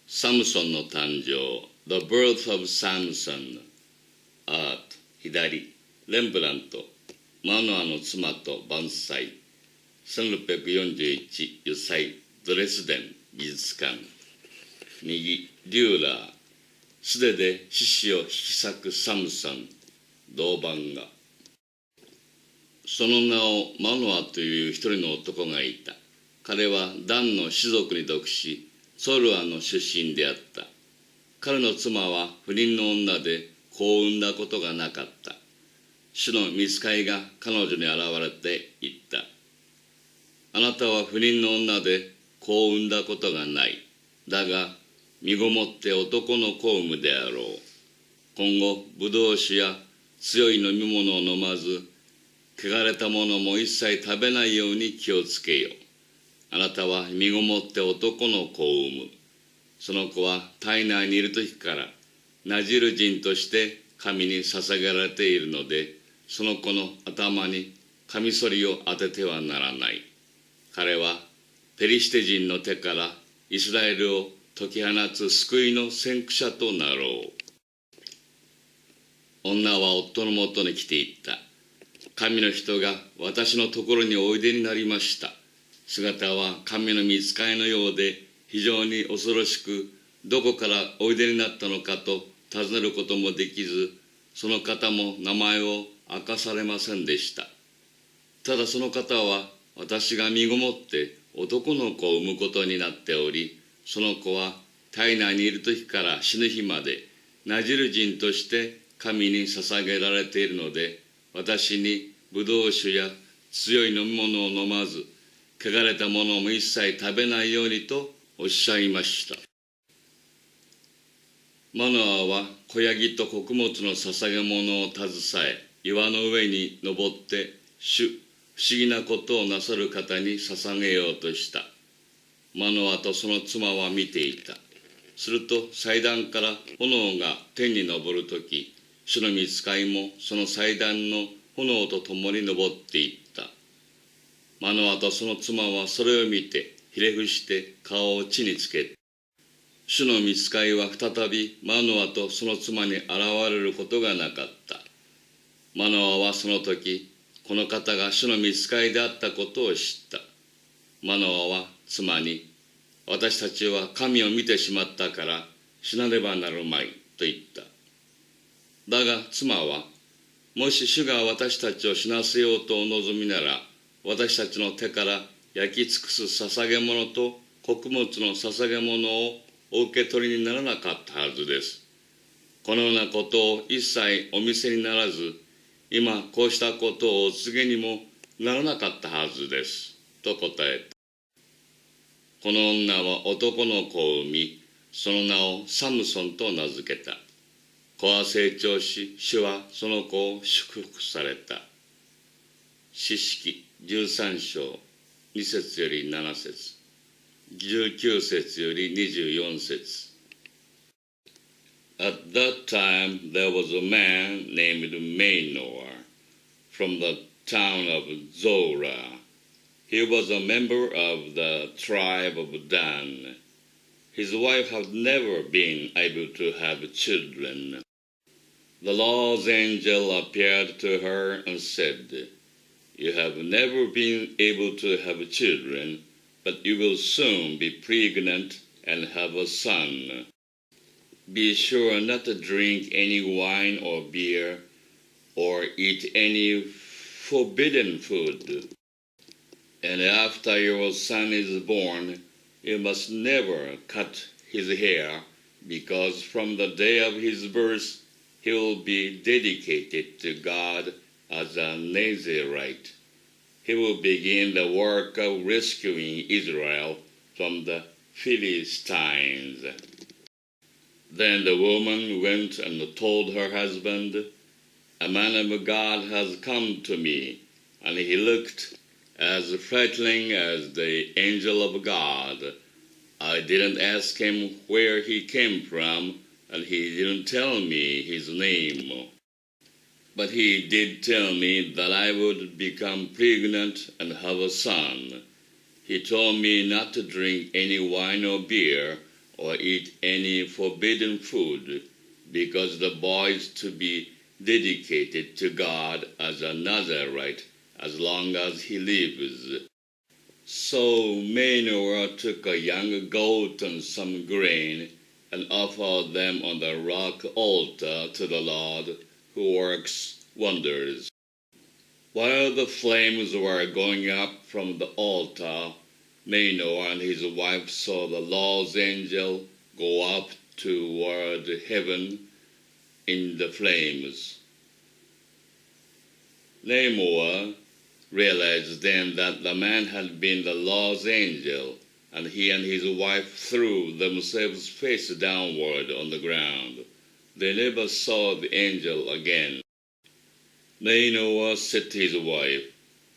サムソンの誕生 The Birth of Samson アート左レンブラントマノアの妻と晩祭1641油彩ドレスデン美術館右デューラー素手で獅子を引き裂くサムソン銅板画その名をマノアという一人の男がいた。彼はダンの氏族に属しソルアの出身であった。彼の妻は不倫の女で子を産んだことがなかった。主の御使いが彼女に現れて言った。あなたは不倫の女で子を産んだことがない。だが身ごもって男の子を産むであろう。今後ブドウ酒や強い飲み物を飲まず汚れたものも一切食べないように気をつけよ。あなたは身ごもって男の子を産む。その子は体内にいる時からナジル人として神に捧げられているので、その子の頭にカミソリを当ててはならない。彼はペリシテ人の手からイスラエルを解き放つ救いの先駆者となろう。女は夫のもとに来ていった。神の人が私のところにおいでになりました。姿は神の御使いのようで非常に恐ろしく、どこからおいでになったのかと尋ねることもできず、その方も名前を明かされませんでした。ただその方は私が身ごもって男の子を産むことになっており、その子は体内にいる時から死ぬ日までナジル人として神に捧げられているので、私にブドウ酒や強い飲み物を飲まず、汚れたものも一切食べないようにとおっしゃいました。マノアは子ヤギと穀物の捧げ物を携え、岩の上に登って不思議なことをなさる方に捧げようとした。マノアとその妻は見ていた。すると祭壇から炎が天に昇るとき、主の御使いもその祭壇の炎とともに登っていった。マノアとその妻はそれを見てひれ伏して顔を地につけ、主の御使いは再びマノアとその妻に現れることがなかった。マノアはその時、この方が主の御使いであったことを知った。マノアは妻に、私たちは神を見てしまったから死なねばなるまいと言った。だが妻は、もし主が私たちを死なせようとお望みなら、私たちの手から焼き尽くす捧げ物と穀物の捧げ物をお受け取りにならなかったはずです。このようなことを一切お見せにならず、今こうしたことをお告げにもならなかったはずです。と答えた。この女は男の子を産み、その名をサムソンと名付けた。子は成長し、主はその子を祝福された。詩式13章2節より7節19節より24節 At that time there was a man named Manor from the town of Zorah. He was a member of the tribe of Dan. His wife had never been able to have children. The Lord's angel appeared to her and said, You have never been able to have children, but you will soon be pregnant and have a son. Be sure not to drink any wine or beer, or eat any forbidden food. And after your son is born, you must never cut his hair, because from the day of his birth he will be dedicated to God as a Nazirite. He will begin the work of rescuing Israel from the Philistines. Then the woman went and told her husband, A man of God has come to me, and he looked as frightening as the angel of God. I didn't ask him where he came from, and he didn't tell me his name. But he did tell me that I would become pregnant and have a son. He told me not to drink any wine or beer, or eat any forbidden food, because the boy is to be dedicated to God as a Nazarite as long as he lives. So Manoah took a young goat and some grain, and offered them on the rock altar to the Lord, who works wonders. While the flames were going up from the altar, Manoah and his wife saw the Lord's angel go up toward heaven in the flames. Manoah realized then that the man had been the Lord's angel, and he and his wife threw themselves face downward on the ground. They never saw the angel again. Manoah said to his wife,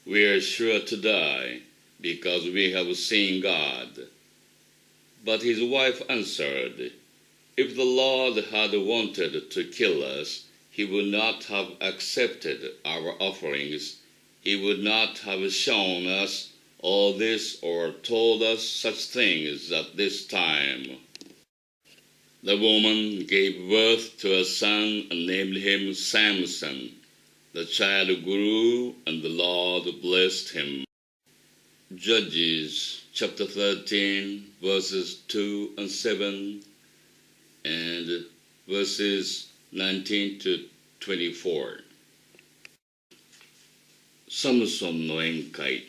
"We are sure to die, because we have seen God." But his wife answered, "If the Lord had wanted to kill us, he would not have accepted our offerings. He would not have shown us all this or told us such things at this time." The woman gave birth to a son and named him Samson. The child grew, and the Lord blessed him. Judges chapter 13, verses 2 and 7, and verses 19 to 24. サムソンの宴会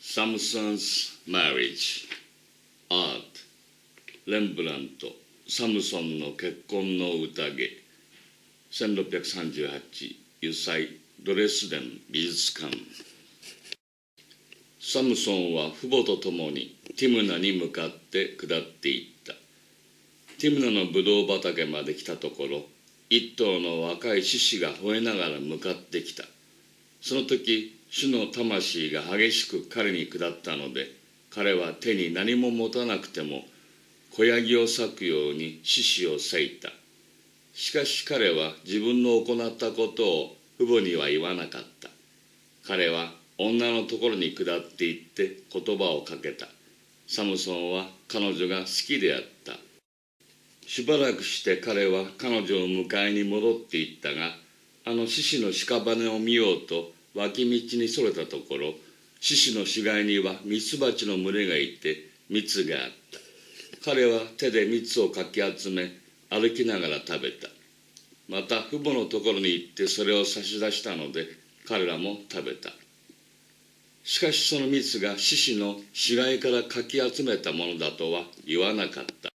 Samson's Marriage Art レンブラントサムソンの結婚の宴1638油彩ドレスデン美術館。サムソンは父母と共にティムナに向かって下っていった。ティムナのブドウ畑まで来たところ、一頭の若い獅子が吠えながら向かってきた。その時、主の魂が激しく彼に下ったので、彼は手に何も持たなくても子ヤギを裂くように獅子を裂いた。しかし彼は自分の行ったことを父母には言わなかった。彼は女のところに下っていって言葉をかけた。サムソンは彼女が好きであった。しばらくして彼は彼女を迎えに戻っていったが、あの獅子の屍を見ようと脇道にそれたところ、獅子の死骸にはミツバチの群れがいて蜜があった。彼は手で蜜をかき集め歩きながら食べた。また父母のところに行ってそれを差し出したので彼らも食べた。しかしその蜜が獅子の死骸からかき集めたものだとは言わなかった。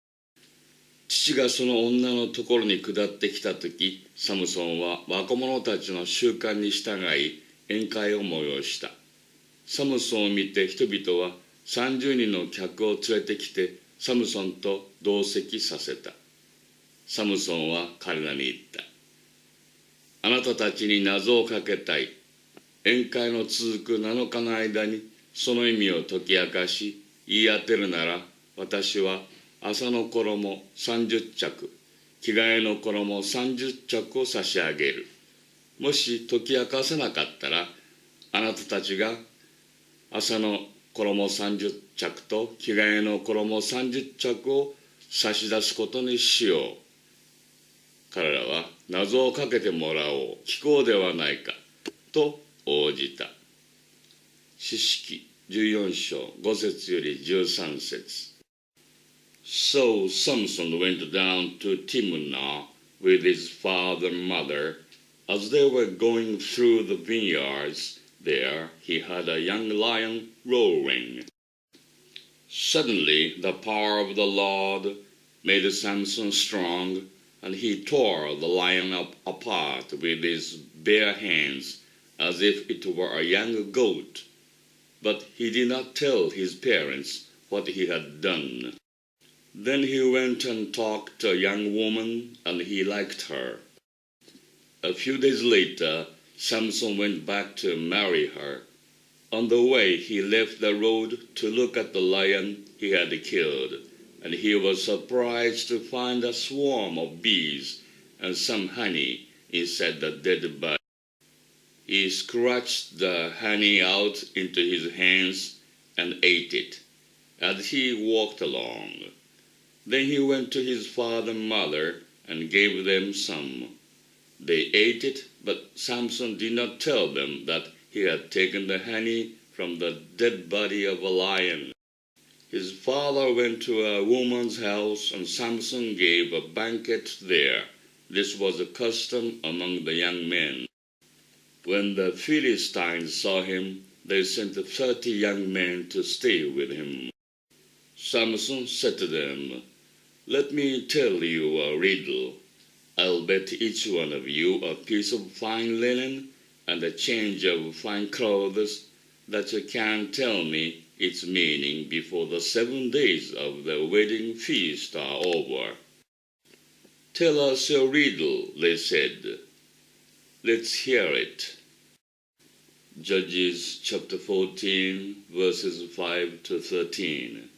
父がその女のところに下ってきたとき、サムソンは若者たちの習慣に従い宴会を催した。サムソンを見て人々は30人の客を連れてきてサムソンと同席させた。サムソンは彼らに言った。あなたたちに謎をかけたい。宴会の続く7日の間にその意味を解き明かし、言い当てるなら、私は麻の衣30着、着替えの衣30着を差し上げる。もし解き明かせなかったら、あなたたちが麻の衣30着と着替えの衣30着を差し出すことにしよう。彼らは謎をかけてもらおう、聞こうではないか、と応じた。詩式14章5節より13節。So Samson went down to Timnah with his father and mother. As they were going through the vineyards, there he had a young lion roaring. Suddenly the power of the Lord made Samson strong, and he tore the lion apart with his bare hands, as if it were a young goat. But he did not tell his parents what he had done. Then he went and talked to a young woman, and he liked her. A few days later, Samson went back to marry her. On the way, he left the road to look at the lion he had killed, and he was surprised to find a swarm of bees and some honey inside the dead body. He scratched the honey out into his hands and ate it as he walked along. Then he went to his father and mother and gave them some. They ate it, but Samson did not tell them that he had taken the honey from the dead body of a lion. His father went to a woman's house, and Samson gave a banquet there. This was a custom among the young men. When the Philistines saw him, they sent 30 young men to stay with him. Samson said to them, "Let me tell you a riddle. I'll bet each one of you a piece of fine linen and a change of fine clothes that you can tell me its meaning before the 7 days of the wedding feast are over." "Tell us your riddle," they said. "Let's hear it." Judges chapter 14, verses 5 to 13.